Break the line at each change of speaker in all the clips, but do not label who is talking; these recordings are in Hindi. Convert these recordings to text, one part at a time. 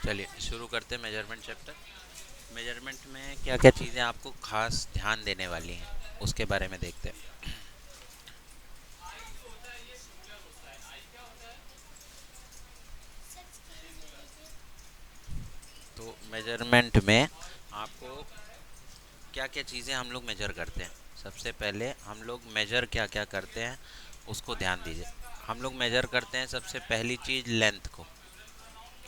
चलिए शुरू करते हैं मेजरमेंट चैप्टर। मेजरमेंट में क्या क्या चीज़ें आपको खास ध्यान देने वाली हैं उसके बारे में देखते हैं। तो मेजरमेंट में आपको क्या क्या चीज़ें हम लोग मेजर करते हैं। सबसे पहले हम लोग मेजर क्या क्या करते हैं उसको ध्यान दीजिए। हम लोग मेजर करते हैं सबसे पहली चीज़ लेंथ को।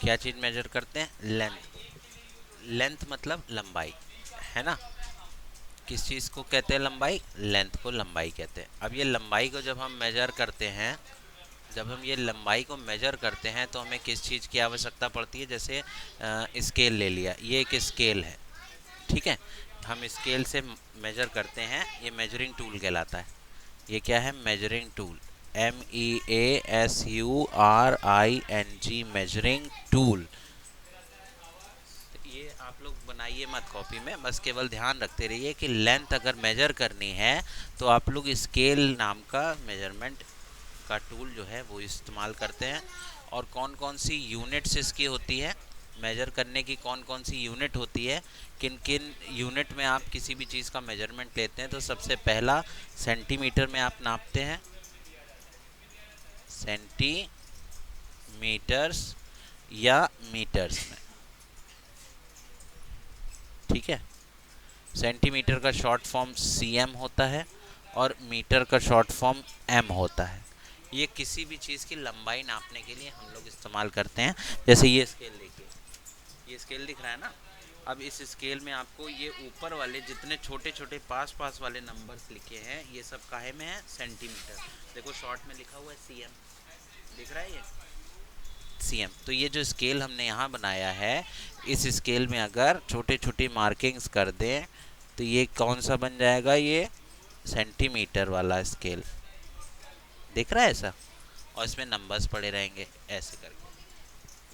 क्या चीज़ मेजर करते हैं? लेंथ को। लेंथ मतलब लंबाई, है ना। किस चीज़ को कहते हैं लंबाई? लेंथ को लंबाई कहते हैं। अब ये लंबाई को जब हम मेजर करते हैं, जब हम ये लंबाई को मेजर करते हैं तो हमें किस चीज़ की आवश्यकता पड़ती है। जैसे स्केल ले लिया, ये एक स्केल है, ठीक है। हम स्केल से मेजर करते हैं, ये मेजरिंग टूल कहलाता है। ये क्या है? Measuring tool. MEASURING, measuring tool. ये आप लोग बनाइए मत कॉपी में, बस केवल ध्यान रखते रहिए कि लेंथ अगर मेजर करनी है तो आप लोग स्केल नाम का मेजरमेंट का टूल जो है वो इस्तेमाल करते हैं। और कौन कौन सी यूनिट्स इसकी होती है, मेजर करने की कौन कौन सी यूनिट होती है, किन किन यूनिट में आप किसी भी चीज़ का मेजरमेंट लेते हैं। तो सबसे पहला सेंटीमीटर में आप नापते हैं, सेंटीमीटर्स या मीटर्स में, ठीक है। सेंटीमीटर का शॉर्ट फॉर्म सीएम होता है और मीटर का शॉर्ट फॉर्म एम होता है। ये किसी भी चीज़ की लंबाई नापने के लिए हम लोग इस्तेमाल करते हैं। जैसे ये स्केल देखिए, ये स्केल दिख रहा है ना। अब इस स्केल में आपको ये ऊपर वाले जितने छोटे छोटे पास पास वाले नंबर्स लिखे हैं, ये सब काहे में है? सेंटीमीटर। देखो शॉर्ट में लिखा हुआ है सीएम, दिख रहा है ये सीएम। तो ये जो स्केल हमने यहाँ बनाया है, इस स्केल में अगर छोटे छोटे मार्किंग्स कर दें तो ये कौन सा बन जाएगा? ये सेंटीमीटर वाला स्केल, दिख रहा है ऐसा। और इसमें नंबर्स पड़े रहेंगे ऐसे करके।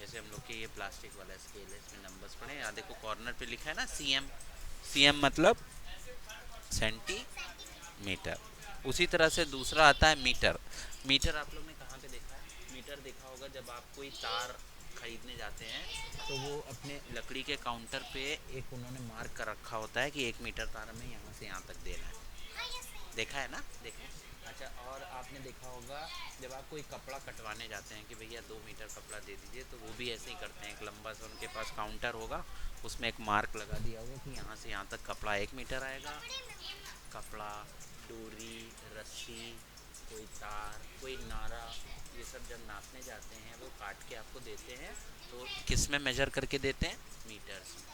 जैसे हम लोग के ये प्लास्टिक वाला स्केल है, इसमें नंबर्स पड़े हैं। यहाँ देखो कॉर्नर पे लिखा है ना सीएम। सीएम मतलब सेंटीमीटर। उसी तरह से दूसरा आता है मीटर। मीटर आप लोग ने कहाँ पे देखा है? मीटर देखा होगा जब आप कोई तार खरीदने जाते हैं तो वो अपने लकड़ी के काउंटर पे एक उन्होंने मार्क कर रखा होता है कि 1 मीटर तार हमें यहाँ से यहाँ तक देना है। देखा है ना? देखो। अच्छा, और आपने देखा होगा जब आप कोई कपड़ा कटवाने जाते हैं कि भैया 2 मीटर कपड़ा दे दीजिए, तो वो भी ऐसे ही करते हैं। एक लंबा सा उनके पास काउंटर होगा, उसमें एक मार्क लगा दिया होगा कि यहाँ से यहाँ तक कपड़ा 1 मीटर आएगा। कपड़ा, डोरी, रस्सी, कोई तार, कोई नारा, ये सब जब नापने जाते हैं वो काट के आपको देते हैं। तो किस में मेजर करके देते हैं? मीटर्स में।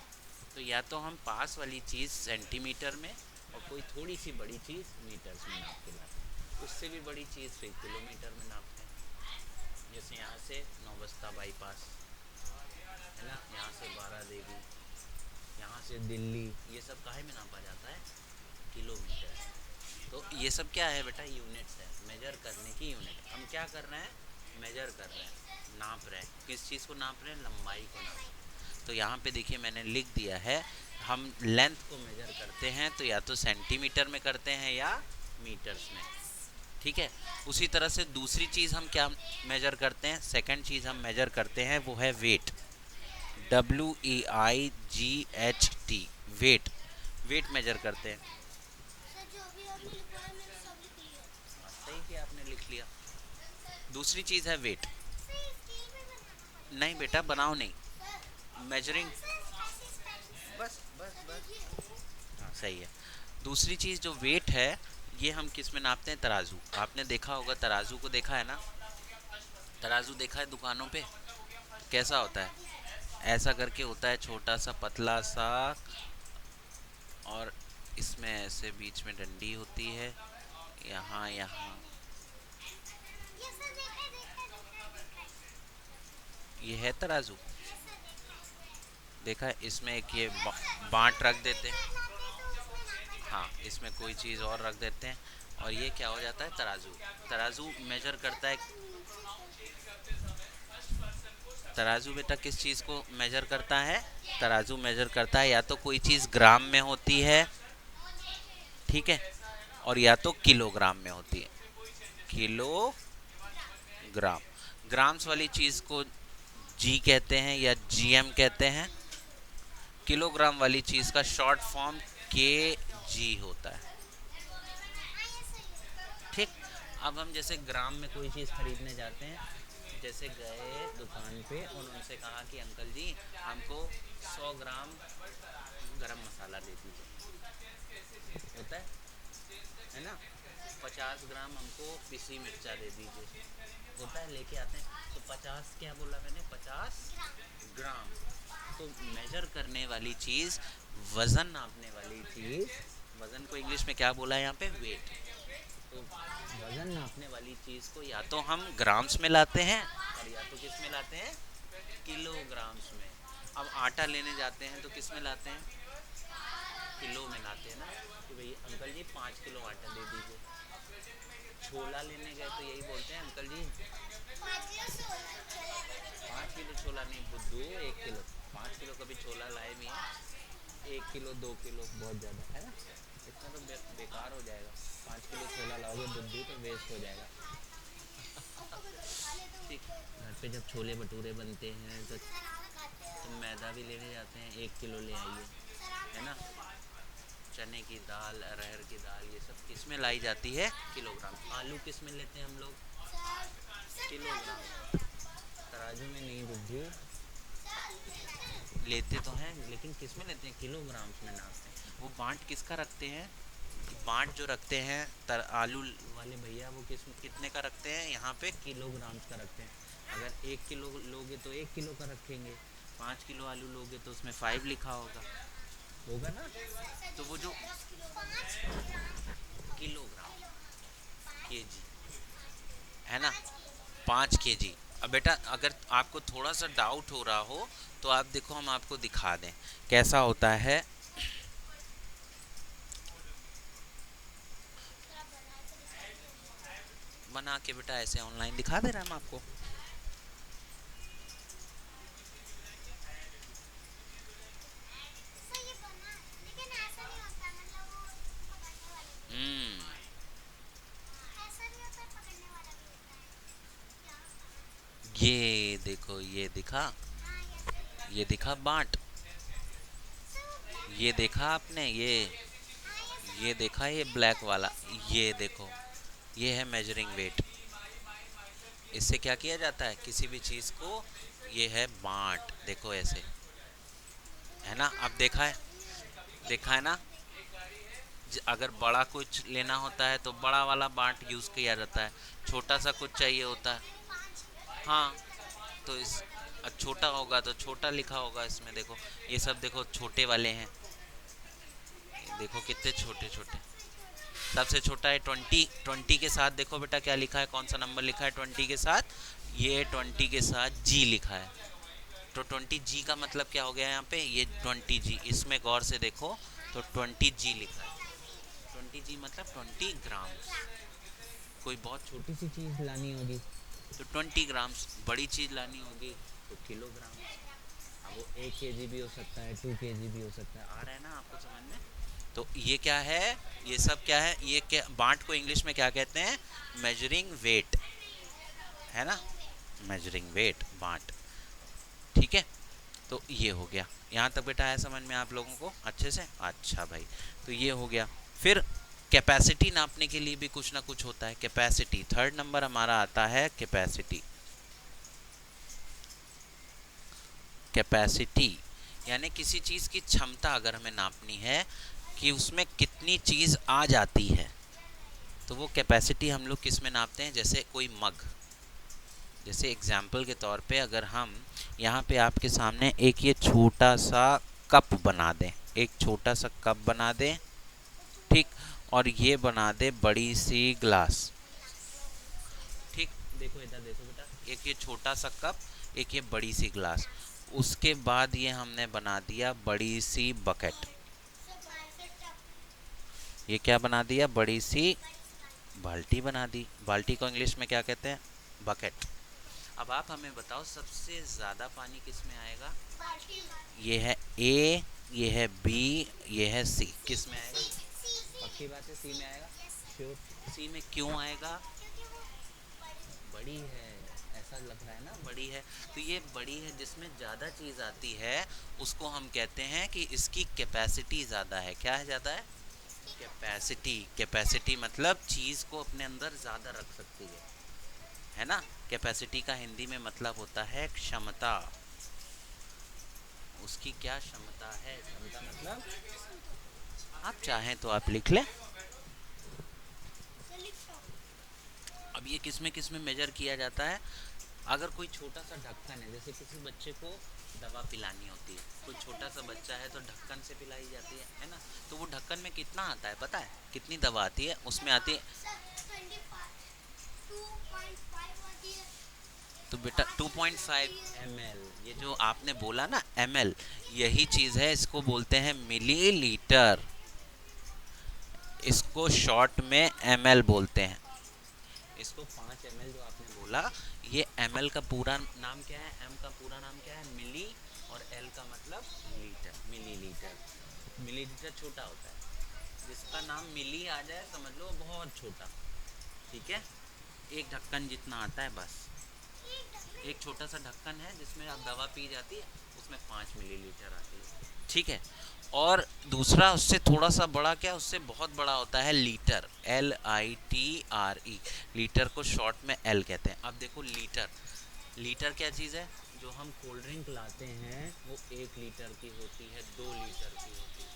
तो या तो हम पास वाली चीज़ सेंटीमीटर में और कोई थोड़ी सी बड़ी चीज़ मीटर्स में नाप के लाते हैं। उससे भी बड़ी चीज़ फिर किलोमीटर में नापते हैं। जैसे यहाँ से नौबस्ता बाईपास है ना, यहाँ से बारा देवी, यहाँ से दिल्ली, ये सब काहे में नापा जाता है? किलोमीटर। तो ये सब क्या है बेटा? यूनिट्स है, मेजर करने की यूनिट। हम क्या कर रहे हैं? मेजर कर रहे हैं, नाप रहे हैं। किस चीज़ को नाप रहे हैं? लंबाई को नाप रहे हैं। तो यहाँ पे देखिए मैंने लिख दिया है, हम लेंथ को मेजर करते हैं तो या तो सेंटीमीटर में करते हैं या मीटर्स में, ठीक है। उसी तरह से दूसरी चीज़ हम क्या मेजर करते हैं? सेकंड चीज़ हम मेजर करते हैं वो है weight. WEIGHT, weight. Weight measure करते हैं। सही कि आपने लिख लिया। दूसरी चीज़ है वेट। नहीं बेटा, बनाओ नहीं, मेजरिंग। बस बस बस, हाँ सही है। दूसरी चीज़ जो वेट है, ये हम किस में नापते हैं? तराजू। आपने देखा होगा, तराजू को देखा है ना? तराजू देखा है दुकानों पे? कैसा होता है? ऐसा करके होता है, छोटा सा पतला सा, और इसमें ऐसे बीच में डंडी होती है, यहाँ यहाँ। ये है तराजू, देखा है? इसमें एक ये बांट रख देते हैं, हाँ, इसमें कोई चीज़ और रख देते हैं और ये क्या हो जाता है? तराजू। तराजू मेजर करता है। तराजू बेटा किस चीज़ को मेजर करता है? तराजू मेजर करता है या तो कोई चीज़ ग्राम में होती है, ठीक है, और या तो किलोग्राम में होती है। किलोग्राम। ग्राम्स वाली चीज़ को जी कहते हैं या जीएम कहते हैं। किलोग्राम वाली चीज़ का शॉर्ट फॉर्म के जी होता है। ठीक। अब हम जैसे ग्राम में कोई चीज़ खरीदने जाते हैं, जैसे गए दुकान पे और उनसे कहा कि अंकल जी हमको 100 ग्राम गरम मसाला दे दीजिए, होता है ना। 50 ग्राम हमको पिसी मिर्चा दे दीजिए, होता है, लेके आते हैं। तो 50 क्या बोला मैंने, 50 ग्राम। तो मेजर करने वाली चीज़, वज़न नापने वाली चीज़, वज़न को इंग्लिश में क्या बोला है यहाँ पे, वेट। तो वज़न नापने वाली चीज़ को या तो हम ग्राम्स में लाते हैं और या तो किस में लाते हैं, किलोग्राम्स में। अब आटा लेने जाते हैं तो किस में लाते हैं, किलो में लाते हैं ना, कि भाई अंकल जी 5 किलो आटा दे दीजिए। छोला लेने गए तो यही बोलते हैं, अंकल जी 5 किलो छोला नहीं बुद्धू, 1 किलो। 5 किलो कभी छोला लाए भी हैं, 1 किलो 2 किलो बहुत ज़्यादा है ना, इतना तो बेकार हो जाएगा। 5 किलो छोला लाओगे बुद्धू तो वेस्ट हो जाएगा। ठीक। घर पे जब छोले भटूरे बनते हैं तो मैदा भी लेने जाते हैं, 1 किलो ले आइए, है ना। चने की दाल, अरहर की दाल, ये सब किस में लाई जाती है, किलोग्राम। आलू किस में लेते हैं हम लोग, किलोग्राम। तराजू में नहीं बुद्धू, लेते तो हैं लेकिन किस में लेते हैं, किलोग्राम्स में नापते हैं। वो बांट किसका रखते हैं, बांट जो रखते हैं आलू वाले भैया, वो कितने का रखते हैं, यहाँ पे किलोग्राम्स का रखते हैं। अगर 1 किलो लोगे तो 1 किलो का रखेंगे, 5 किलो आलू लोगे तो उसमें 5 लिखा होगा ना। तो वो जो किलोग्राम, केजी, है ना, 5 केजी। अब बेटा अगर आपको थोड़ा सा डाउट हो रहा हो तो आप देखो, हम आपको दिखा दें कैसा होता है। बना के बेटा ऐसे ऑनलाइन दिखा दे रहे हैं हम आपको। हम्म, ये देखो, ये दिखा, ये दिखा बांट, ये देखा आपने, ये देखा, ये ब्लैक वाला, ये देखो, ये है मेजरिंग वेट। इससे क्या किया जाता है किसी भी चीज़ को, ये है बांट, देखो ऐसे, है ना। अब देखा है ना। अगर बड़ा कुछ लेना होता है तो बड़ा वाला बांट यूज़ किया जाता है, छोटा सा कुछ चाहिए होता है, हाँ, तो इस छोटा होगा तो छोटा लिखा होगा इसमें। देखो ये सब देखो छोटे वाले हैं, देखो कितने छोटे छोटे। सबसे छोटा है 20, 20 के साथ देखो बेटा क्या लिखा है, कौन सा नंबर लिखा है 20 के साथ, ये 20 के साथ जी लिखा है। तो 20 जी का मतलब क्या हो गया यहाँ पे, ये 20 जी, इसमें गौर से देखो तो 20 जी लिखा है। 20 जी मतलब 20 ग्राम। कोई बहुत छोटी सी चीज़ लानी होगी तो 20 ग्राम्स, बड़ी चीज़ लानी होगी तो किलोग्राम। अब वो 1 केजी भी हो सकता है, 2 केजी भी हो सकता है। आ रहा है ना आपको समझ में। तो ये क्या है, ये सब क्या है, ये क्या, बांट को इंग्लिश में क्या कहते हैं, मेजरिंग वेट, है ना, मेजरिंग वेट, बांट। ठीक है। तो ये हो गया, यहाँ तक बेटा है समझ में आप लोगों को अच्छे से। अच्छा भाई, तो ये हो गया। फिर कैपेसिटी नापने के लिए भी कुछ ना कुछ होता है, कैपेसिटी। थर्ड नंबर हमारा आता है कैपेसिटी। कैपेसिटी यानी किसी चीज़ की क्षमता अगर हमें नापनी है कि उसमें कितनी चीज़ आ जाती है, तो वो कैपेसिटी हम लोग किस में नापते हैं। जैसे कोई मग, जैसे एग्जाम्पल के तौर पे अगर हम यहाँ पे आपके सामने एक ये छोटा सा कप बना दें, एक छोटा सा कप बना दें, ठीक, और ये बना दे बड़ी सी ग्लास, ठीक। देखो इधर देखो बेटा, एक ये छोटा सा कप, एक ये बड़ी सी ग्लास, उसके बाद ये हमने बना दिया बड़ी सी बकेट। ये क्या बना दिया, बड़ी सी बाल्टी बना दी। बाल्टी को इंग्लिश में क्या कहते हैं, बकेट। अब आप हमें बताओ सबसे ज़्यादा पानी किस में आएगा, ये है ए, ये है बी, ये है सी, किस में आएगा, पक्की बात है सी में आएगा। श्योर। सी में क्यों आएगा, बड़ी है, सा लग रहा है ना, बड़ी है। तो ये बड़ी है, जिसमें ज़्यादा चीज़ आती है उसको हम कहते हैं कि इसकी कैपेसिटी ज़्यादा है। क्या है ज़्यादा है? कैपेसिटी। कैपेसिटी मतलब चीज़ को अपने अंदर ज़्यादा रख सकती है ना। कैपेसिटी का हिंदी में मतलब होता है क्षमता। उसकी क्या क्षमता है? क्षमता मतलब, आप चाहें तो आप लिख लें। अब ये किस में मेजर किया जाता है? अगर कोई छोटा सा ढक्कन है, जैसे किसी बच्चे को दवा पिलानी होती है, कोई छोटा सा बच्चा है तो ढक्कन से पिलाई जाती है ना। तो वो ढक्कन में कितना आता है पता है? कितनी दवा आती है उसमें? आती है तो बेटा 2.5 ml। ये जो आपने बोला ना ml, यही चीज़ है, इसको बोलते हैं मिलीलीटर। इसको शॉर्ट में ml बोलते हैं। इसको 5 ml जो आपने बोला, ये ml का पूरा नाम क्या है? m का पूरा नाम क्या है? मिली, और l का मतलब लीटर, मिलीलीटर। मिलीलीटर छोटा होता है, जिसका नाम मिली आ जाए समझ लो बहुत छोटा। ठीक है, एक ढक्कन जितना आता है बस। एक छोटा सा ढक्कन है जिसमें आप दवा पी जाती है, उसमें 5 मिलीलीटर आती है। ठीक है, और दूसरा उससे थोड़ा सा बड़ा, क्या उससे बहुत बड़ा होता है? Litre, LITRE। लीटर को शॉर्ट में L कहते हैं। अब देखो लीटर, लीटर क्या चीज़ है? जो हम कोल्ड ड्रिंक लाते हैं वो 1 लीटर की होती है, 2 लीटर की होती है,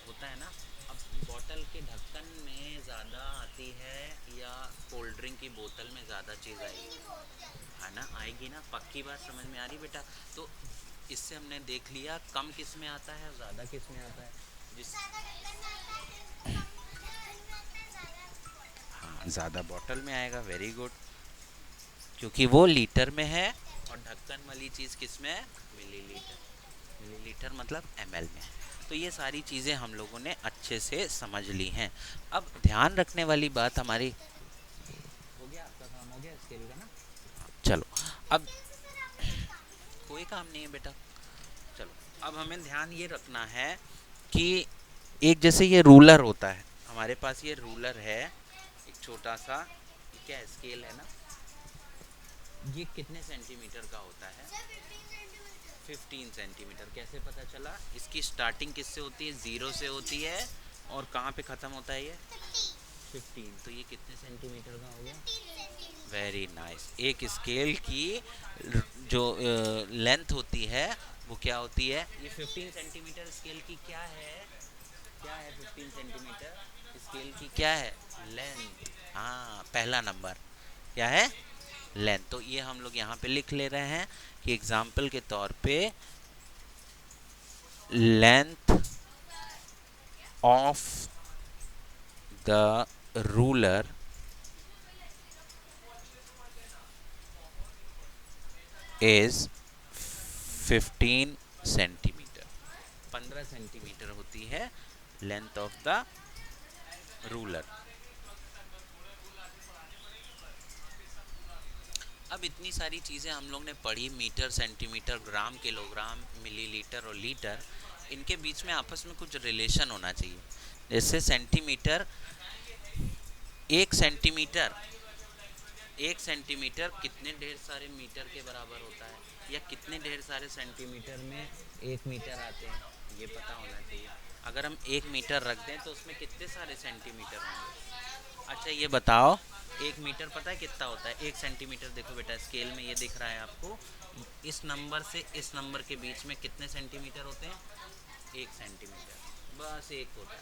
होता है ना। अब बॉटल के ढक्कन में ज़्यादा आती है या कोल्ड ड्रिंक की बोतल में ज़्यादा चीज़ आएगी? है ना, आएगी ना। पक्की बात समझ में आ रही बेटा? तो इससे हमने देख लिया कम किस में आता है और ज़्यादा किस में आता है। जिस हाँ, ज़्यादा बॉटल में आएगा। वेरी गुड, क्योंकि वो लीटर में है, और ढक्कन वाली चीज़ किस में है? मिलीलीटर। मिलीलीटर मतलब ml में है। तो ये सारी चीज़ें हम लोगों ने अच्छे से समझ ली हैं। अब ध्यान रखने वाली बात हमारी, हो गया आपका काम, हो गया स्केल का ना। चलो, अब कोई काम नहीं है बेटा। चलो, अब हमें ध्यान ये रखना है कि एक जैसे ये रूलर होता है, हमारे पास ये रूलर है एक छोटा सा, ये क्या स्केल है ना, ये कितने सेंटीमीटर का होता है? 15 सेंटीमीटर। कैसे पता चला? इसकी स्टार्टिंग किससे होती है? 0 से होती है, और कहाँ पे ख़त्म होता है ये? 15। तो ये कितने सेंटीमीटर का हो गया? Very nice. एक स्केल की जो लेंथ होती है वो क्या होती है? ये 15 सेंटीमीटर स्केल की क्या है? क्या है 15 सेंटीमीटर स्केल की? क्या है? लेंथ। हाँ, पहला नंबर क्या है? लेंथ। तो ये हम लोग यहाँ पे लिख ले रहे हैं कि एग्जाम्पल के तौर पे length of the ruler is 15 centimetre. 15 centimetre होती है लेंथ ऑफ द रूलर। अब इतनी सारी चीज़ें हम लोग ने पढ़ी, मीटर, सेंटीमीटर, ग्राम, किलोग्राम, मिलीलीटर और लीटर, इनके बीच में आपस में कुछ रिलेशन होना चाहिए। जैसे सेंटीमीटर, एक सेंटीमीटर, एक सेंटीमीटर कितने ढेर सारे मीटर के बराबर होता है, या कितने ढेर सारे सेंटीमीटर में 1 मीटर आते हैं, ये पता होना चाहिए। अगर हम 1 मीटर रख दें तो उसमें कितने सारे सेंटीमीटर होंगे? अच्छा ये बताओ, 1 मीटर पता है कितना होता है? 1 सेंटीमीटर देखो बेटा, स्केल में ये दिख रहा है आपको, इस नंबर से इस नंबर के बीच में कितने सेंटीमीटर होते हैं? 1 सेंटीमीटर, बस एक होता है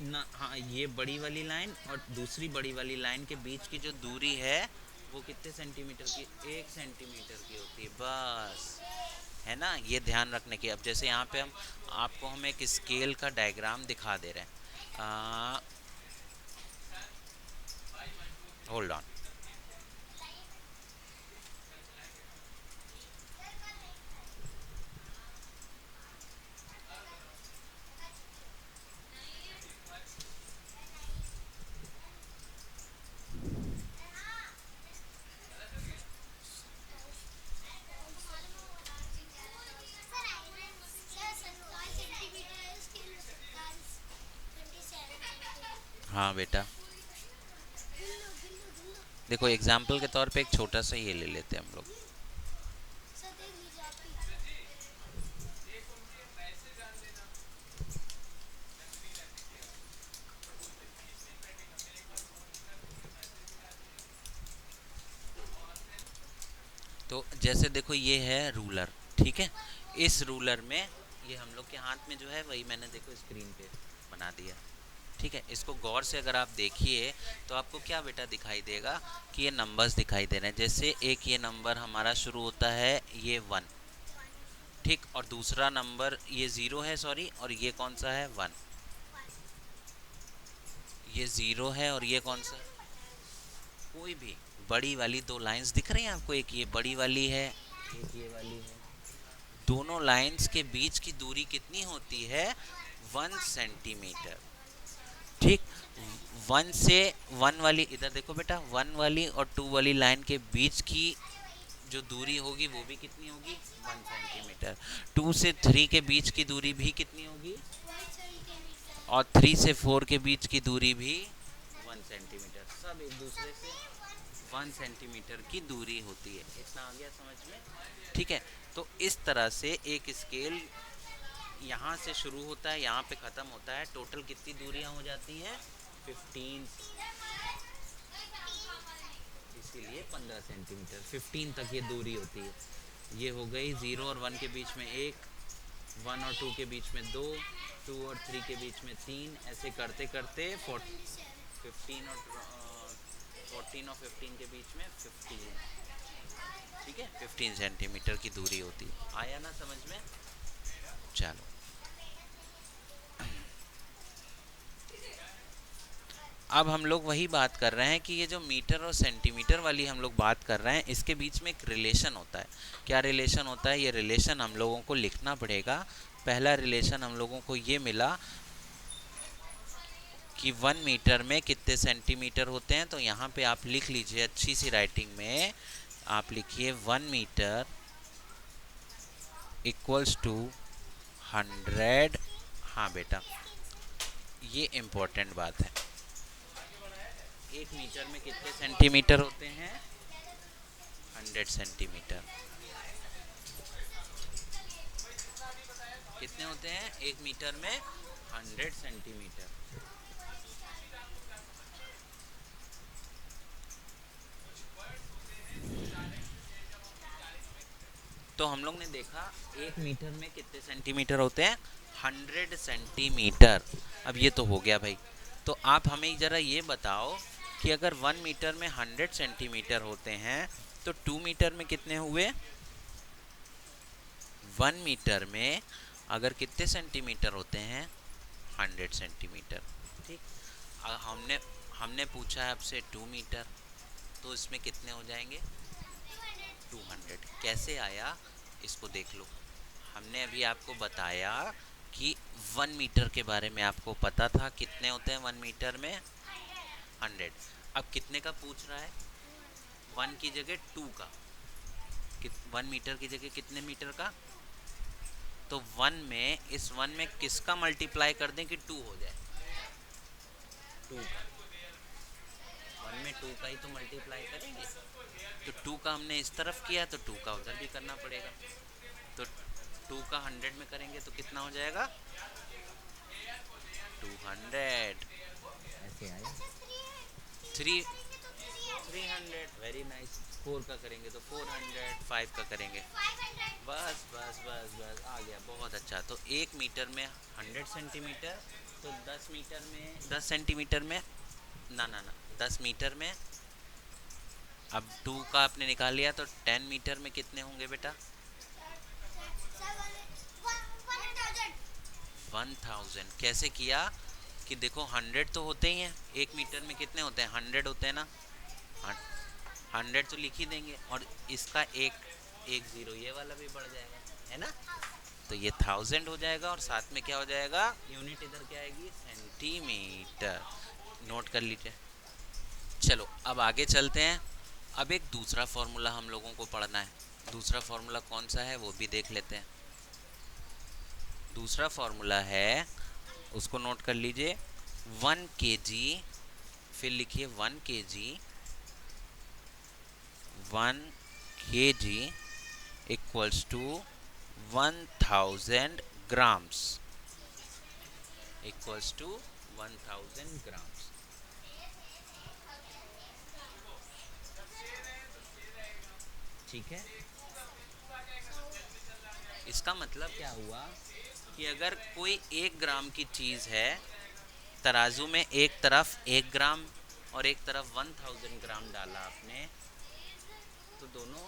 ना। हाँ, ये बड़ी वाली लाइन और दूसरी बड़ी वाली लाइन के बीच की जो दूरी है वो कितने सेंटीमीटर की? 1 सेंटीमीटर की होती है, बस। है ना, ये ध्यान रखने की। अब जैसे यहाँ पे हम एक स्केल का डायग्राम दिखा दे रहे हैं। Hold on. हाँ बेटा, देखो एग्जाम्पल के तौर पे एक छोटा सा ये ले लेते हैं हम लोग। तो जैसे देखो ये है रूलर, ठीक है। इस रूलर में ये हम लोग के हाथ में जो है वही मैंने देखो स्क्रीन पे बना दिया, ठीक है। इसको गौर से अगर आप देखिए तो आपको क्या बेटा दिखाई देगा कि ये नंबर्स दिखाई दे रहे हैं। जैसे एक ये नंबर हमारा शुरू होता है ये 1, ठीक, और दूसरा नंबर ये 0 है, सॉरी, और ये कौन सा है 1, ये 0 है और ये कौन सा, कोई भी बड़ी वाली दो लाइंस दिख रही हैं आपको, एक ये बड़ी वाली है, एक ये वाली है। दोनों लाइंस के बीच की दूरी कितनी होती है, 1 सेंटीमीटर, ठीक। 1 वाली, इधर देखो बेटा, 1 वाली और 2 वाली लाइन के बीच की जो दूरी होगी वो भी कितनी होगी, 1 सेंटीमीटर। 2 से 3 के बीच की दूरी भी कितनी होगी, और 3 से 4 के बीच की दूरी भी 1 सेंटीमीटर। सब एक दूसरे से 1 सेंटीमीटर की दूरी होती है। इतना आ गया समझ में, ठीक है। तो इस तरह से एक स्केल यहाँ से शुरू होता है, यहाँ पे ख़त्म होता है। टोटल कितनी दूरियाँ हो जाती हैं, 15, इसीलिए 15 सेंटीमीटर, 15 तक ये दूरी होती है। ये हो गई 0 और 1 के बीच में 1, 1 और 2 के बीच में 2, 2 और 3 के बीच में 3, ऐसे करते करते 15 और 15 के बीच में 15, ठीक है, 15 सेंटीमीटर की दूरी होती है। आया ना समझ में? चलो, अब हम लोग वही बात कर रहे हैं कि ये जो मीटर और सेंटीमीटर वाली हम लोग बात कर रहे हैं, इसके बीच में एक रिलेशन होता है। क्या रिलेशन होता है? ये रिलेशन हम लोगों को लिखना पड़ेगा। पहला रिलेशन हम लोगों को ये मिला कि 1 मीटर में कितने सेंटीमीटर होते हैं। तो यहाँ पे आप लिख लीजिए अच्छी सी राइटिंग में, आप लिखिए 1 मीटर इक्वल्स टू 100। हाँ बेटा, ये इम्पोर्टेंट बात है। 1 मीटर में कितने सेंटीमीटर होते हैं, 100 सेंटीमीटर। कितने होते हैं 1 मीटर में, 100 सेंटीमीटर। तो हम लोग ने देखा 1 मीटर में कितने सेंटीमीटर होते हैं, 100 सेंटीमीटर। अब ये तो हो गया भाई। तो आप हमें ज़रा ये बताओ कि अगर 1 मीटर में 100 सेंटीमीटर होते हैं तो 2 मीटर में कितने हुए। 1 मीटर में अगर कितने सेंटीमीटर होते हैं, 100 सेंटीमीटर, ठीक। हमने हमने पूछा है आपसे 2 मीटर, तो इसमें कितने हो जाएंगे, 200। कैसे आया इसको देख लो। हमने अभी आपको बताया कि 1 मीटर के बारे में आपको पता था, कितने होते हैं 1 मीटर में, 100। अब कितने का पूछ रहा है, 1 की जगह 2 का, 1 मीटर की जगह कितने मीटर का। तो 1 में, इस 1 में किसका मल्टीप्लाई कर दें कि 2 हो जाए, 2 का। 1 में 2 का ही तो मल्टीप्लाई करेंगे। तो 2 का हमने इस तरफ किया तो 2 का उधर भी करना पड़ेगा। तो 2 का 100 में करेंगे तो कितना हो जाएगा, 200। ऐसे आया 300, वेरी नाइस। 4 का करेंगे तो 400, 5 का करेंगे, बस बस बस बस आ गया, बहुत अच्छा। तो 1 मीटर में 100 सेंटीमीटर, तो 10 मीटर में 10 सेंटीमीटर में, ना ना ना 10 मीटर में, अब 2 का आपने निकाल लिया तो 10 मीटर में कितने होंगे बेटा, 1000। कैसे किया कि देखो 100 तो होते ही हैं, 1 मीटर में कितने होते हैं, 100 होते हैं ना, 100 तो लिख ही देंगे, और इसका एक जीरो ये वाला भी बढ़ जाएगा, है ना। तो ये 1000 हो जाएगा, और साथ में क्या हो जाएगा, यूनिट इधर क्या आएगी, सेंटीमीटर। नोट कर लीजिए। चलो अब आगे चलते हैं। अब एक दूसरा फॉर्मूला हम लोगों को पढ़ना है। दूसरा फॉर्मूला कौन सा है वो भी देख लेते हैं। दूसरा फॉर्मूला है, उसको नोट कर लीजिए, 1 kg, फिर लिखिए 1 kg 1 kg equals to 1000 grams, equals to 1000 grams। ठीक है, इसका मतलब क्या हुआ कि अगर कोई 1 ग्राम की चीज है, तराजू में एक तरफ 1 ग्राम और एक तरफ 1000 ग्राम डाला आपने, तो दोनों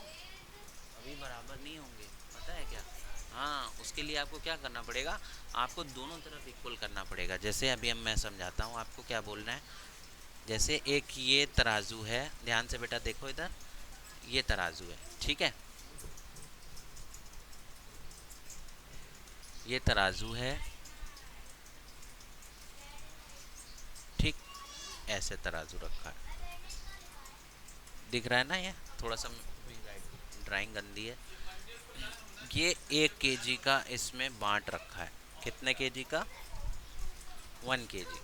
अभी बराबर नहीं होंगे, पता है क्या? हाँ, उसके लिए आपको क्या करना पड़ेगा, आपको दोनों तरफ इक्वल करना पड़ेगा। जैसे अभी हम मैं समझाता हूँ आपको क्या बोलना है। जैसे एक ये तराजू है, ध्यान से बेटा देखो इधर, ये तराजू है, ठीक है, ये तराजू है, ठीक, ऐसे तराजू रखा है, दिख रहा है ना? ये थोड़ा सा ड्राइंग गंदी है। ये 1 kg का इसमें बांट रखा है, कितने kg का? 1 kg,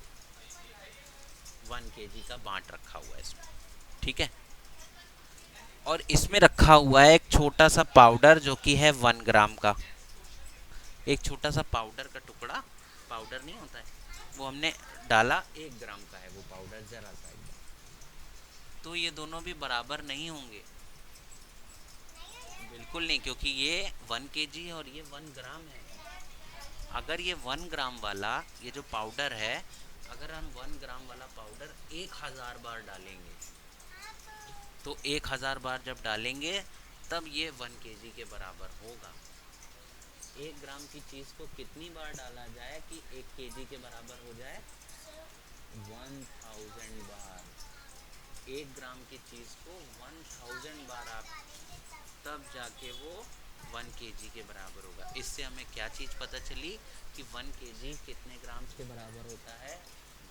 1 kg का बांट रखा हुआ है इसमें, ठीक है। और इसमें रखा हुआ है एक छोटा सा पाउडर जो कि है 1 ग्राम का, एक छोटा सा पाउडर का टुकड़ा, पाउडर नहीं होता है वो, हमने डाला 1 ग्राम का है वो पाउडर, जरा सा एकदम। तो ये दोनों भी बराबर नहीं होंगे, बिल्कुल नहीं, क्योंकि ये 1 kg है और ये 1 ग्राम है। अगर ये 1 ग्राम वाला ये जो पाउडर है, अगर हम 1 ग्राम वाला पाउडर 1000 बार डालेंगे, तो 1000 बार जब डालेंगे तब ये 1 kg के बराबर होगा। 1 ग्राम की चीज को कितनी बार डाला जाए कि 1 kg के बराबर हो जाए? 1000 बार। 1 ग्राम की चीज को 1000 बार आप, तब जाके वो 1 kg के बराबर होगा। इससे हमें क्या चीज पता चली कि 1 kg कितने ग्राम्स के बराबर होता है?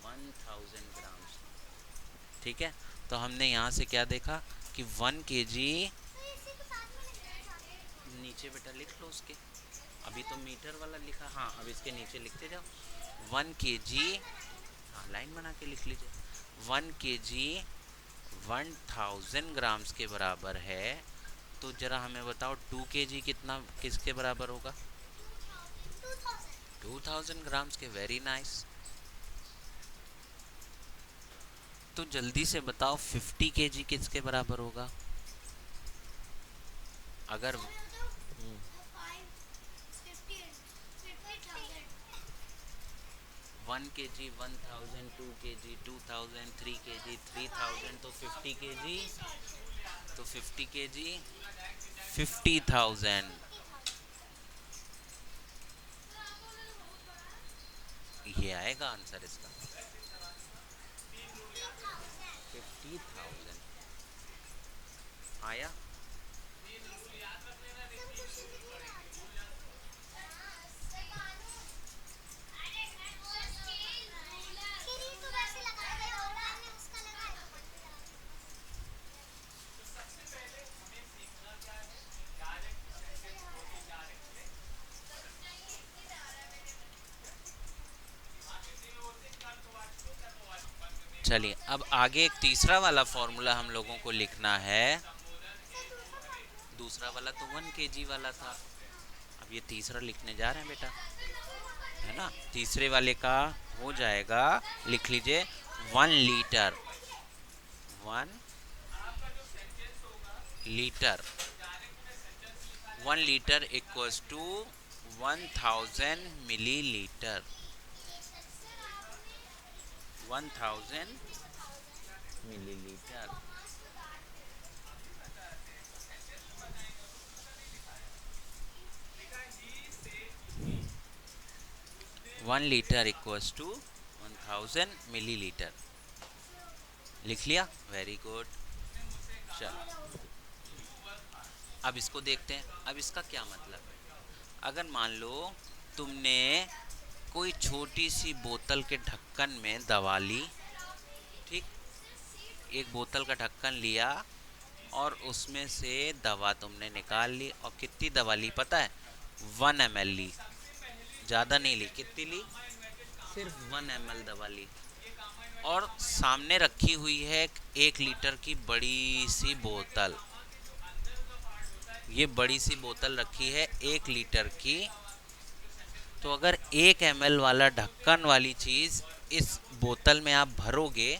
1000 ग्राम्स। ठीक है, तो हमने यहाँ से क्या देखा कि 1 kg, नीचे बेटा लिख लो उसके, अभी तो मीटर वाला लिखा, हाँ अब इसके नीचे लिखते जाओ। 1 kg, हाँ लाइन बना के लिख लीजिए। 1 kg 1000 ग्राम्स के बराबर है। तो जरा हमें बताओ 2 kg कितना, किसके बराबर होगा? 2000 ग्राम्स के। Very nice. तो जल्दी से बताओ 50 kg किसके बराबर होगा? अगर 1 kg 1000, 2 kg 2000, 3 kg 3000, तो 50 kg, तो 50 kg 50,000। ये आएगा आंसर इसका, 50,000 आया। चलिए अब आगे एक तीसरा वाला फॉर्मूला हम लोगों को लिखना है। दूसरा वाला तो 1 kg वाला था, अब ये तीसरा लिखने जा रहे हैं बेटा, है ना। तीसरे वाले का हो जाएगा, लिख लीजिए 1 litre, 1 litre, 1 litre equals to 1000 millilitre, 1000 millilitre. 1 litre equals to 1000 millilitre. लिख लिया? Very good. चलो अब इसको देखते हैं। अब इसका क्या मतलब है? अगर मान लो तुमने कोई छोटी सी बोतल के ढक्कन में दवा ली, ठीक, एक बोतल का ढक्कन लिया और उसमें से दवा तुमने निकाल ली, और कितनी दवा ली पता है? 1 ml ली, ज़्यादा नहीं ली। कितनी ली? सिर्फ 1 ml दवा ली। और सामने रखी हुई है 1 लीटर की बड़ी सी बोतल, ये बड़ी सी बोतल रखी है 1 लीटर की। तो अगर 1 ml वाला ढक्कन वाली चीज़ इस बोतल में आप भरोगे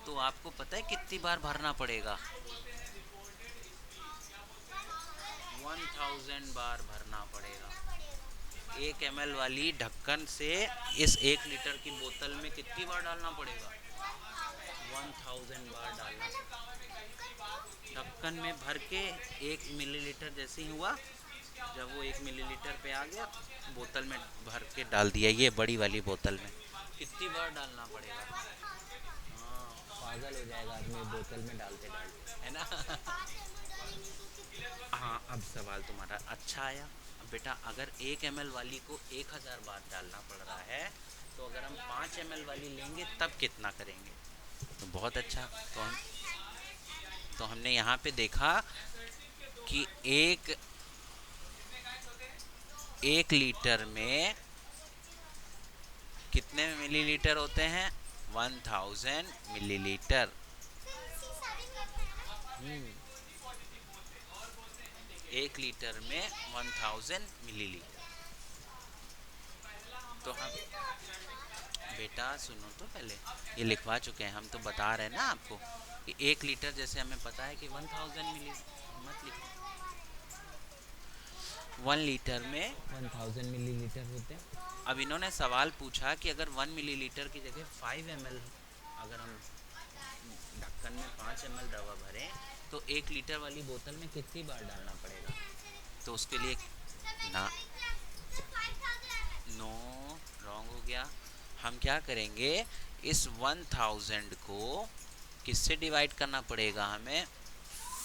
तो आपको पता है कितनी बार भरना पड़ेगा? 1000 बार भरना पड़ेगा। 1 ml वाली ढक्कन से इस 1 लीटर की बोतल में कितनी बार डालना पड़ेगा? 1000 बार डालना। ढक्कन में भर के 1 मिलीलीटर जैसे ही हुआ, जब वो 1 मिलीलीटर पे आ गया, बोतल में भर के डाल दिया। ये बड़ी वाली बोतल में कितनी बार डालना पड़ेगा? हाँ, पागल हो जाएगा आदमी बोतल में डालते डालते, है ना? हाँ, अब सवाल तुम्हारा अच्छा आया। अब बेटा, अगर 1 ml वाली को 1000 बार डालना पड़ रहा है, तो अगर हम 5 ml वाली लेंगे तब कितना करेंगे? तो बहुत अच्छा। तो हमने यहाँ पे देखा कि एक लीटर में कितने मिलीलीटर होते हैं? 1000 मिलीलीटर। 1 लीटर में 1000 मिलीलीटर। तो हम बेटा सुनो तो पहले, ये लिखवा चुके हैं हम, तो बता रहे हैं ना आपको कि 1 लीटर जैसे हमें पता है कि 1000 मिली, मत लिखो। 1 लीटर में 1000 मिलीलीटर होते हैं। अब इन्होंने सवाल पूछा कि अगर 1 मिलीलीटर की जगह 5 ml, अगर हम ढक्कन में 5 ml दवा भरें तो 1 लीटर वाली बोतल में कितनी बार डालना पड़ेगा? तो उसके लिए ना, नो, रॉन्ग हो गया। हम क्या करेंगे, इस 1000 को किससे डिवाइड करना पड़ेगा? हमें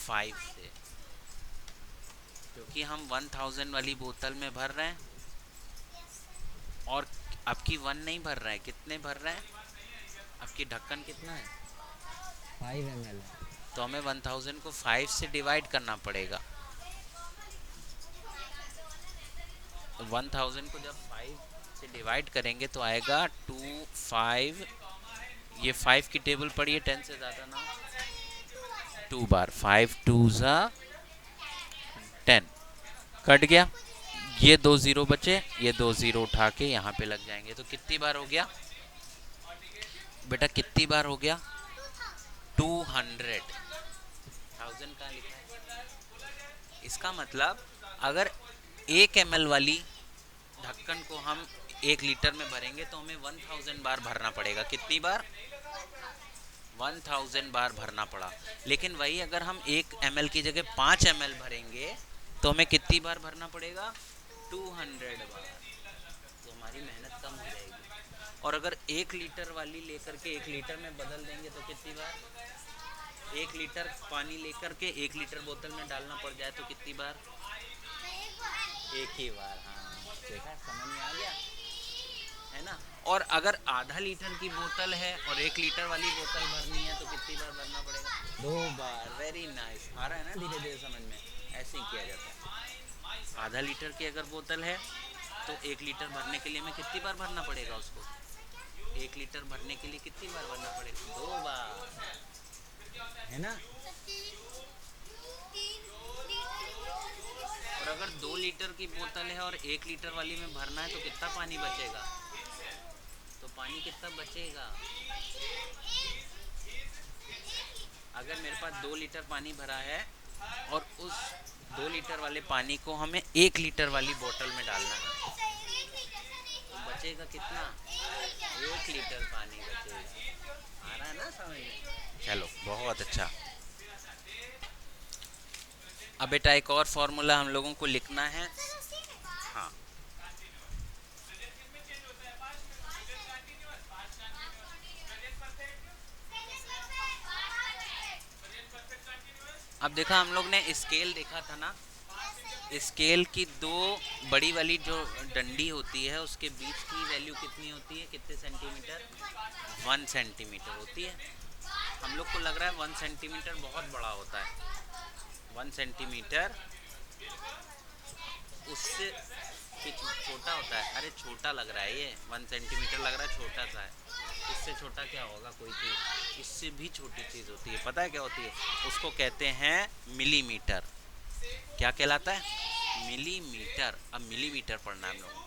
5 से, क्योंकि हम 1000 वाली बोतल में भर रहे हैं और आपकी 1 नहीं भर रहा है। कितने भर रहे हैं? आपकी ढक्कन कितना है? 5 ml है। तो हमें 1000 को 5 से डिवाइड करना पड़ेगा। 1000 को जब 5 से डिवाइड करेंगे तो आएगा 2 5, ये 5 की टेबल पढ़िए, 10 से ज़्यादा ना, 2 बार। 5 2 ज़ा 10, कट गया। ये 2 0 बचे, ये 2 0 उठा के यहाँ पे लग जाएंगे। तो कितनी बार हो गया बेटा? कितनी बार हो गया? 200। 1000 कहाँ लिखा है? इसका मतलब अगर 1 ml वाली ढक्कन को हम 1 लीटर में भरेंगे तो हमें 1000 बार भरना पड़ेगा। कितनी बार? 1000 बार भरना पड़ा। लेकिन वही अगर हम 1 ml की जगह 5 ml भरेंगे तो हमें कितनी बार भरना पड़ेगा? 200 बार। तो हमारी मेहनत कम हो जाएगी। और अगर 1 लीटर वाली लेकर के 1 लीटर में बदल देंगे तो कितनी बार? 1 लीटर पानी लेकर के 1 लीटर बोतल में डालना पड़ जाए तो कितनी बार? एक ही बार। हाँ, देखा, समझ में आ गया, है ना? और अगर आधा लीटर की बोतल है और 1 लीटर वाली बोतल भरनी है तो कितनी बार भरना पड़ेगा? 2 बार। वेरी नाइस, आ रहा है ना धीरे धीरे समझ में? ऐसे ही किया जाता है। आधा लीटर की अगर बोतल है तो 1 लीटर भरने के लिए हमें कितनी बार भरना पड़ेगा उसको? 1 लीटर भरने के लिए कितनी बार भरना पड़ेगा? 2 बार, है ना? और अगर 2 लीटर की बोतल है और 1 लीटर वाली में भरना है तो कितना पानी बचेगा? तो पानी कितना बचेगा? अगर मेरे पास 2 लीटर पानी भरा है और उस 2 लीटर वाले पानी को हमें 1 लीटर वाली बोतल में डालना है तो बचेगा कितना? 1 लीटर पानी बचेगा। आ रहा है ना समझ में? चलो, बहुत अच्छा। अब बेटा एक और फॉर्मूला हम लोगों को लिखना है। हाँ, अब देखा हम लोग ने स्केल देखा था ना, स्केल की 2 बड़ी वाली जो डंडी होती है उसके बीच की वैल्यू कितनी होती है? कितने सेंटीमीटर? 1 सेंटीमीटर होती है। हम लोग को लग रहा है 1 सेंटीमीटर बहुत बड़ा होता है। 1 सेंटीमीटर उससे छोटा होता है। अरे छोटा लग रहा है, ये 1 सेंटीमीटर लग रहा है छोटा सा है। इससे छोटा क्या होगा कोई चीज़? इससे भी छोटी चीज़ होती है, पता है क्या होती है? उसको कहते हैं मिलीमीटर। क्या कहलाता है? मिलीमीटर। अब मिलीमीटर पढ़ना है हम लोगों को,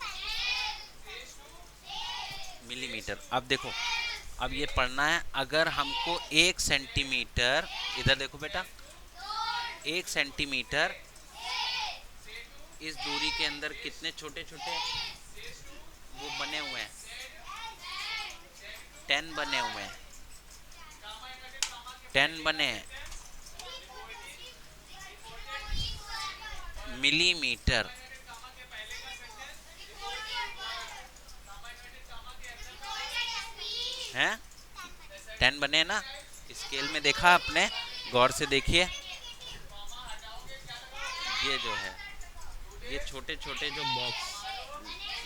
मिलीमीटर। अब देखो, अब ये पढ़ना है, अगर हमको 1 सेंटीमीटर, इधर देखो बेटा, 1 सेंटीमीटर इस दूरी के अंदर कितने छोटे छोटे वो बने हुए हैं, 10 बने हुए हैं, 10 बने हैं मिलीमीटर हैं, 10 बने हैं ना। स्केल में देखा आपने, गौर से देखिए, ये जो है, ये छोटे छोटे जो बॉक्स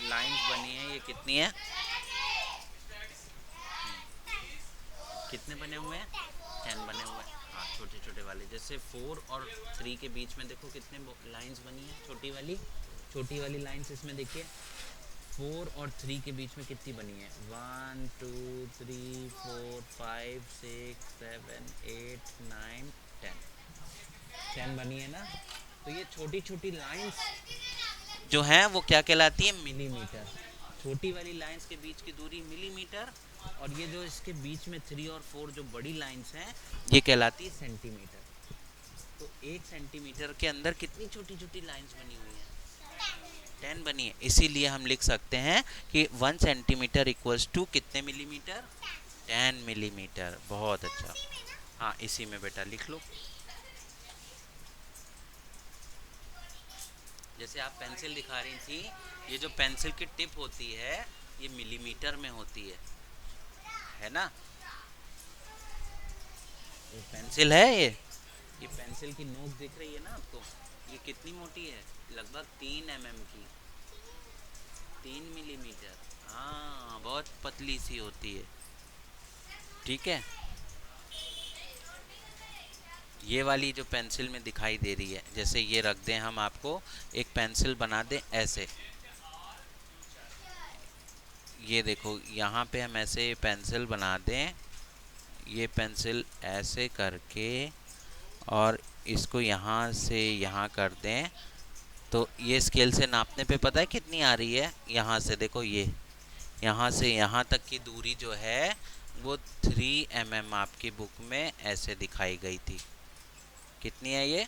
लाइंस बनी है, ये कितनी है, कितने बने हुए हैं, 10 बने हुए हैं। हाँ, छोटे छोटे वाले, जैसे 4 और 3 के बीच में देखो कितने लाइंस बनी है, छोटी वाली लाइंस इसमें देखिए, 4 और 3 के बीच में कितनी बनी है, 1 2 3 4 5 6 7 8 9 10, 10 बनी है ना। तो ये छोटी छोटी लाइंस जो हैं वो क्या कहलाती है, मिलीमीटर। छोटी वाली लाइंस के बीच की दूरी मिलीमीटर, और ये जो इसके बीच में 3 और 4 जो बड़ी लाइंस हैं, ये कहलाती है सेंटीमीटर। तो 1 सेंटीमीटर के अंदर कितनी छोटी छोटी लाइंस बनी हुई हैं, 10 बनी है। इसीलिए हम लिख सकते हैं कि 1 सेंटीमीटर इक्वल्स टू कितने मिलीमीटर, 10 मिलीमीटर। बहुत अच्छा। हाँ, इसी में बेटा लिख लो। जैसे आप पेंसिल दिखा रही थी, ये जो पेंसिल की टिप होती है ये मिलीमीटर में होती है ना। ये पेंसिल है, ये पेंसिल की नोक दिख रही है ना आपको, ये कितनी मोटी है, लगभग 3 mm की, 3 मिलीमीटर। हाँ, बहुत पतली सी होती है, ठीक है। ये वाली जो पेंसिल में दिखाई दे रही है, जैसे ये रख दें हम, आपको एक पेंसिल बना दें ऐसे, ये देखो यहाँ पे हम ऐसे पेंसिल बना दें, ये पेंसिल ऐसे करके, और इसको यहाँ से यहाँ कर दें, तो ये स्केल से नापने पे पता है कितनी आ रही है, यहाँ से देखो, ये यहाँ से यहाँ तक की दूरी जो है वो 3 mm आपकी बुक में ऐसे दिखाई गई थी। कितनी है ये,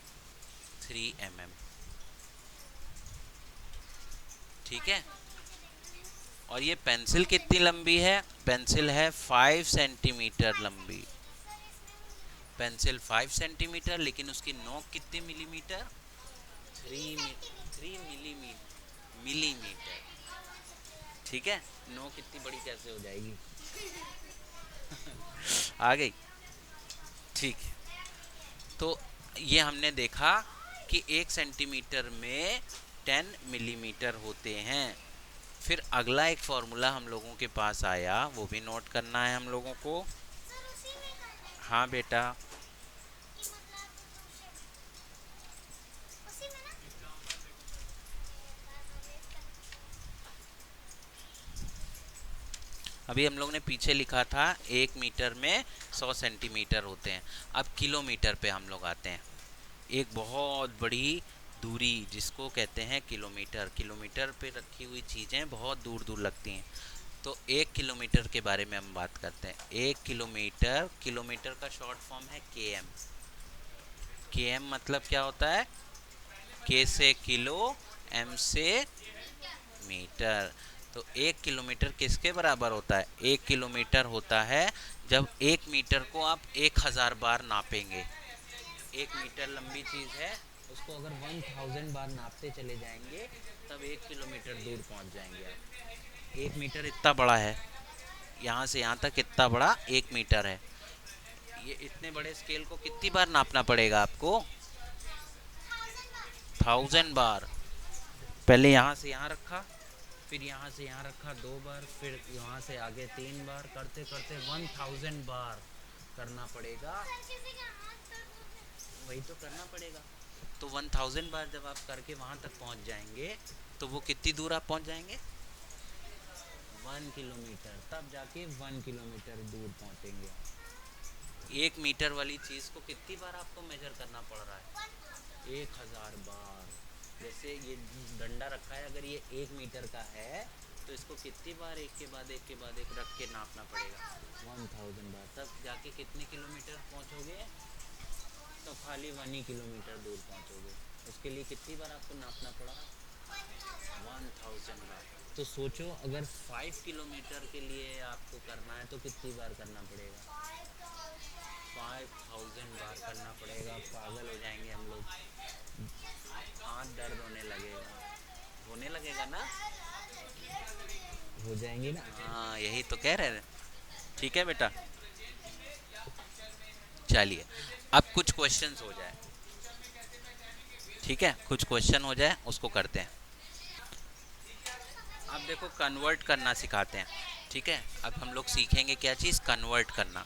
3 mm, ठीक है। और ये पेंसिल कितनी लंबी है, पेंसिल है 5 सेंटीमीटर लंबी, पेंसिल 5 सेंटीमीटर, लेकिन उसकी नोक कितनी मिलीमीटर, 3 मिलीमीटर, ठीक है। नोक कितनी बड़ी कैसे हो जाएगी आ गई, ठीक है। तो ये हमने देखा कि 1 सेंटीमीटर में 10 मिलीमीटर होते हैं। फिर अगला एक फॉर्मूला हम लोगों के पास आया, वो भी नोट करना है हम लोगों को। हाँ बेटा, अभी हम लोग ने पीछे लिखा था 1 मीटर में 100 सेंटीमीटर होते हैं। अब किलोमीटर पे हम लोग आते हैं। एक बहुत बड़ी दूरी जिसको कहते हैं किलोमीटर, किलोमीटर पे रखी हुई चीज़ें बहुत दूर दूर लगती हैं। तो 1 किलोमीटर के बारे में हम बात करते हैं। 1 किलोमीटर, किलोमीटर का शॉर्ट फॉर्म है केएम। केएम मतलब क्या होता है, के से किलो, एम से मीटर। तो 1 किलोमीटर किसके बराबर होता है, 1 किलोमीटर होता है जब 1 मीटर को आप 1000 बार नापेंगे। 1 मीटर लंबी चीज़ है, उसको अगर 1000 बार नापते चले जाएंगे तब 1 किलोमीटर दूर पहुंच जाएंगे आप। 1 मीटर इतना बड़ा है, यहाँ से यहाँ तक इतना बड़ा 1 मीटर है। ये इतने बड़े स्केल को कितनी बार नापना पड़ेगा आपको, 1000 बार। पहले यहाँ से यहाँ रखा, फिर यहाँ से यहाँ रखा 2 बार, फिर यहाँ से आगे 3 बार, करते करते 1000 बार करना पड़ेगा। वही तो करना पड़ेगा। तो 1000 बार जब आप करके वहाँ तक पहुँच जाएंगे तो वो कितनी दूर आप पहुँच जाएंगे, 1 किलोमीटर। तब जाके 1 किलोमीटर दूर पहुँचेंगे। 1 मीटर वाली चीज़ को कितनी बार आपको मेजर करना पड़ रहा है, 1000 बार। जैसे ये डंडा रखा है, अगर ये 1 मीटर का है तो इसको कितनी बार एक के बाद एक रख के नापना पड़ेगा? 1000 बार। तब जाके कितने किलोमीटर पहुंचोगे? तो खाली 1 ही किलोमीटर दूर पहुंचोगे। उसके लिए कितनी बार आपको नापना पड़ा? 1000 बार। तो सोचो अगर 5 किलोमीटर के लिए आपको करना है तो कितनी बार करना पड़ेगा? 5000 बार करना पड़ेगा। पागल हो जाएंगे हम लोग, हाथ दर्द होने लगेगा ना? हो जाएंगे ना? हाँ, यही तो कह रहे हैं। ठीक है बेटा, चलिए अब कुछ क्वेश्चंस हो जाए। ठीक है, कुछ क्वेश्चन हो जाए उसको करते हैं। अब देखो कन्वर्ट करना सिखाते हैं। ठीक है, अब हम लोग सीखेंगे क्या चीज़? कन्वर्ट करना।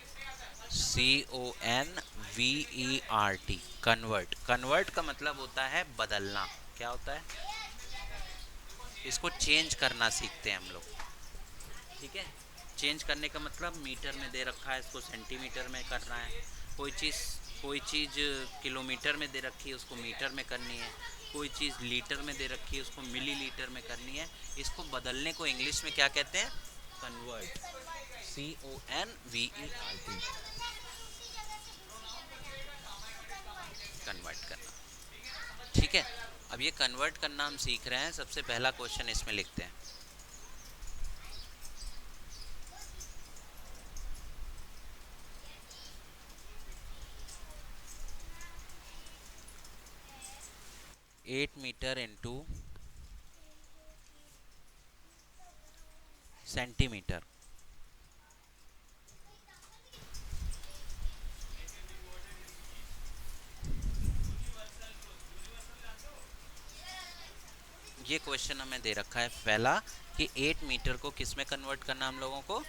CONVERT, convert. कन्वर्ट का मतलब होता है बदलना। क्या होता है? इसको चेंज करना सीखते हैं हम लोग। ठीक है, चेंज करने का मतलब मीटर में दे रखा है, इसको सेंटीमीटर में करना है। कोई चीज़ किलोमीटर में दे रखी है, उसको मीटर में करनी है। कोई चीज़ लीटर में दे रखी है, उसको मिलीलीटर में करनी है। इसको बदलने को इंग्लिश में क्या कहते हैं? कन्वर्ट। CONVERT, कन्वर्ट करना। ठीक है, अब ये कन्वर्ट करना हम सीख रहे हैं। सबसे पहला क्वेश्चन इसमें लिखते हैं। 8 मीटर इंटू सेंटीमीटर। ये क्वेश्चन हमें दे रखा है पहला कि 8 मीटर को किस में कन्वर्ट करना हम लोगों को?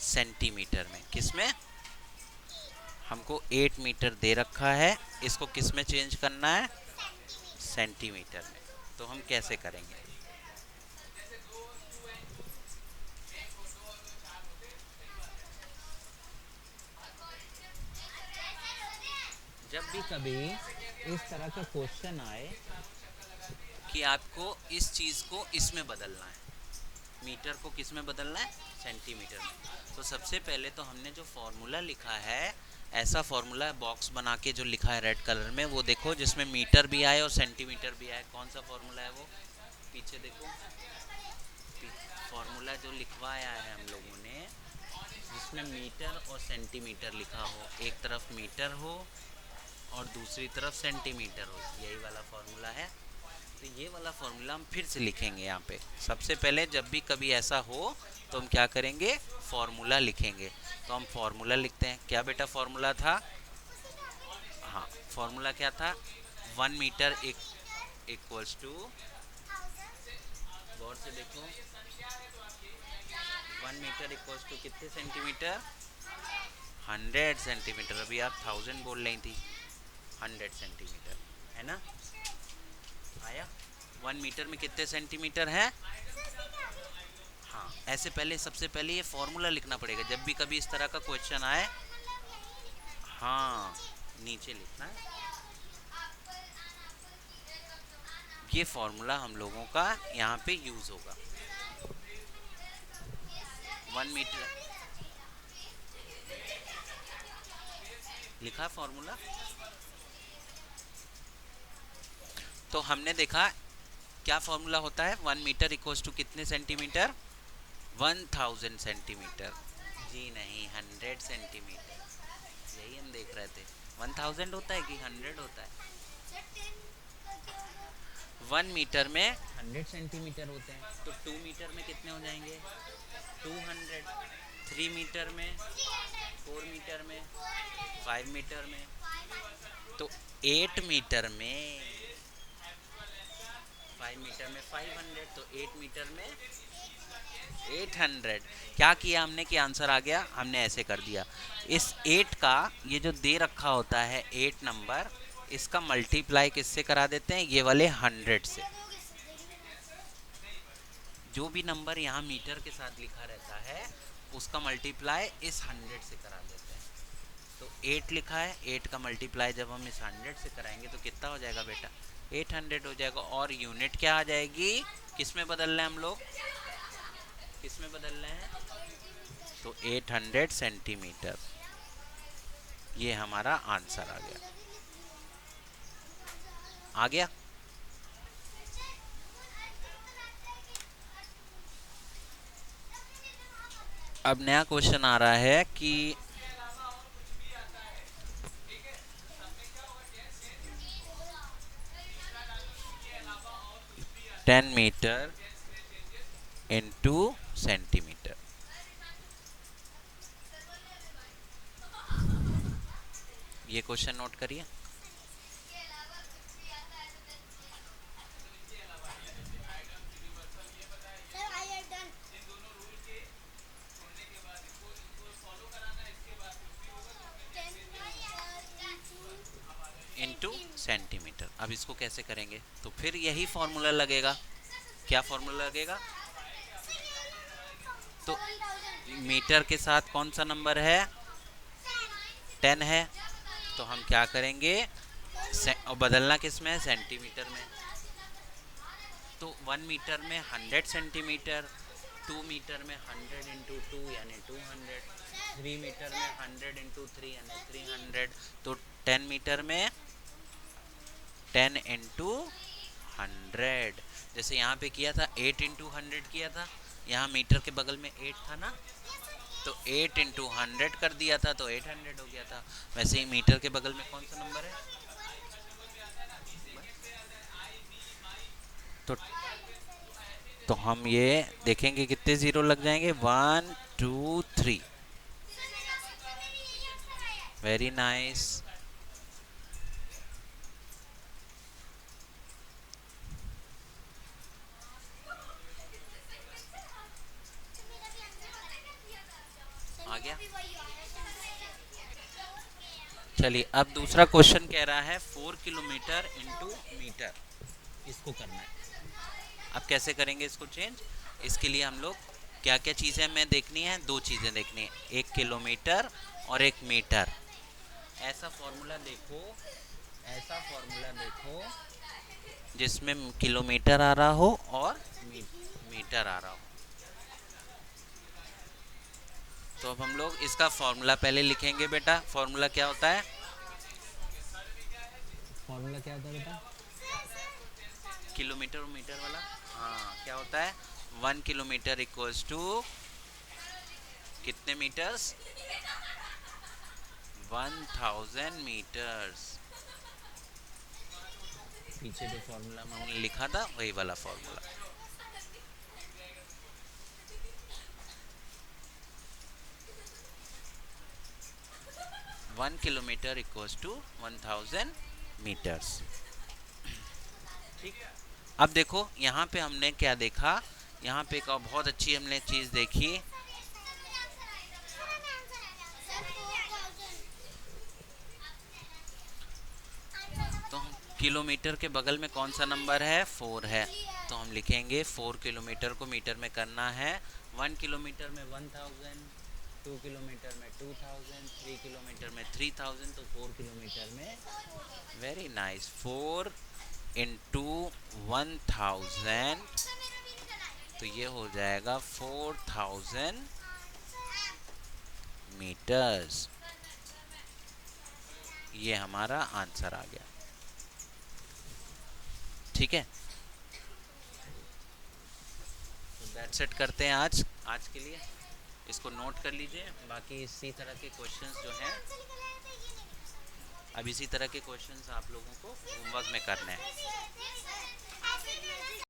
सेंटीमीटर में। किस में? हमको 8 मीटर दे रखा है, इसको किस में चेंज करना है? सेंटीमीटर में। तो हम कैसे करेंगे? जब भी कभी इस तरह का क्वेश्चन आए कि आपको इस चीज़ को इसमें बदलना है, मीटर को किस में बदलना है? सेंटीमीटर में। तो सबसे पहले तो हमने जो फॉर्मूला लिखा है, ऐसा फॉर्मूला बॉक्स बना के जो लिखा है रेड कलर में, वो देखो जिसमें मीटर भी आए और सेंटीमीटर भी आए। कौन सा फॉर्मूला है वो? पीछे देखो, फॉर्मूला जो लिखवाया है हम लोगों ने, जिसमें मीटर और सेंटीमीटर लिखा हो, एक तरफ मीटर हो और दूसरी तरफ सेंटीमीटर हो, यही वाला फॉर्मूला है। तो ये वाला फॉर्मूला हम फिर से लिखेंगे यहाँ पे। सबसे पहले जब भी कभी ऐसा हो तो हम क्या करेंगे? फॉर्मूला लिखेंगे। तो हम फॉर्मूला लिखते हैं। क्या बेटा फॉर्मूला था? हाँ, फॉर्मूला क्या था? 1 मीटर इक्वल्स टू, गौर से देखो, 1 मीटर इक्वल्स टू कितने सेंटीमीटर? 100 सेंटीमीटर। अभी आप 1000 बोल रही थी, 100 सेंटीमीटर है ना? आया? 1 मीटर में कितने सेंटीमीटर है? हाँ, ऐसे पहले सबसे पहले ये फॉर्मूला लिखना पड़ेगा जब भी कभी इस तरह का क्वेश्चन आए। हाँ, नीचे लिखना है। ये फॉर्मूला हम लोगों का यहाँ पे यूज होगा। 1 मीटर लिखा फॉर्मूला। तो हमने देखा क्या फॉर्मूला होता है? 1 मीटर इक्वल्स टू कितने सेंटीमीटर? 1000 सेंटीमीटर। जी नहीं, 100 सेंटीमीटर। यही हम देख रहे थे। 1000 होता है कि 100 होता है? 1 मीटर में 100 सेंटीमीटर होते हैं। तो 2 मीटर में कितने हो जाएंगे? 200। 3 मीटर में, 4 मीटर में, 5 मीटर में। तो 8 मीटर में, 5 मीटर में 500, तो 8 मीटर में 800। क्या किया हमने कि आंसर आ गया? हमने ऐसे कर दिया। इस 8 का ये जो दे रखा होता है 8 नंबर, इसका मल्टीप्लाई किससे करा देते हैं? ये वाले 100 से। जो भी नंबर यहाँ मीटर के साथ लिखा रहता है उसका मल्टीप्लाई इस 100 से करा देते हैं। तो 8 लिखा है, 8 का मल्टीप्लाई जब हम इस 100 से कराएंगे तो कितना हो जाएगा बेटा, 800 हो जाएगा। और यूनिट क्या आ जाएगी, किस में बदल रहे हैं हम लोग, किस में बदल रहे हैं, तो 800 सेंटीमीटर। ये हमारा आंसर आ गया। आ गया। अब नया क्वेश्चन आ रहा है कि 10 मीटर इंटू सेंटीमीटर। ये क्वेश्चन नोट करिए। Into centimetre. अब इसको कैसे करेंगे, तो फिर यही फॉर्मूला लगेगा। क्या फॉर्मूला लगेगा, तो मीटर के साथ कौन सा नंबर है, 10 है, तो हम क्या करेंगे, और बदलना किस में है, सेंटीमीटर में। तो 1 मीटर में 100 सेंटीमीटर, 2 मीटर में 100 इंटू 2 यानी 200, 3 मीटर में 100 इंटू 3 यानी 300, तो 10 मीटर में 10 इंटू 100। जैसे यहाँ पे किया था 8 इंटू 100 किया था, यहाँ मीटर के बगल में 8 था ना, तो 8 इंटू 100 कर दिया था तो 800 हो गया था। वैसे ही मीटर के बगल में कौन सा नंबर है, तो हम ये देखेंगे कितने जीरो लग जाएंगे, 1 2 3। Very nice. आ गया। चलिए अब दूसरा क्वेश्चन कह रहा है 4 किलोमीटर इंटू मीटर, इसको करना है। अब कैसे करेंगे इसको चेंज, इसके लिए हम लोग क्या क्या चीज़ें हमें देखनी है, दो चीज़ें देखनी है, 1 किलोमीटर और 1 मीटर। ऐसा फॉर्मूला देखो, ऐसा फॉर्मूला देखो जिसमें किलोमीटर आ रहा हो और मीटर आ रहा हो। तो अब हम लोग इसका फॉर्मूला पहले लिखेंगे बेटा। फॉर्मूला क्या होता है, फॉर्मूला क्या होता है बेटा, किलोमीटर और मीटर वाला। हाँ, क्या होता है, 1 किलोमीटर इक्वल्स टू कितने मीटर्स, 1000 मीटर्स। पीछे जो फॉर्मूला में हमने लिखा था वही वाला formula. One kilometre equals to 1000 metres. ठीक। अब देखो यहाँ पे हमने क्या देखा, यहाँ पे एक बहुत अच्छी हमने चीज देखी, तो किलोमीटर के बगल में कौन सा नंबर है, 4 है, तो हम लिखेंगे 4 किलोमीटर को मीटर में करना है। 1 किलोमीटर में 1000, 2 किलोमीटर में 2000, 3 किलोमीटर में 3000, तो 4 किलोमीटर में, वेरी नाइस, 4 इंटू 1000, तो ये हो जाएगा 4000 मीटर्स। ये हमारा आंसर आ गया। ठीक है, तो दैट्स इट करते हैं आज के लिए। इसको नोट कर लीजिए। बाकी इसी तरह के क्वेश्चंस जो हैं, अब इसी तरह के क्वेश्चंस आप लोगों को होमवर्क में करने हैं।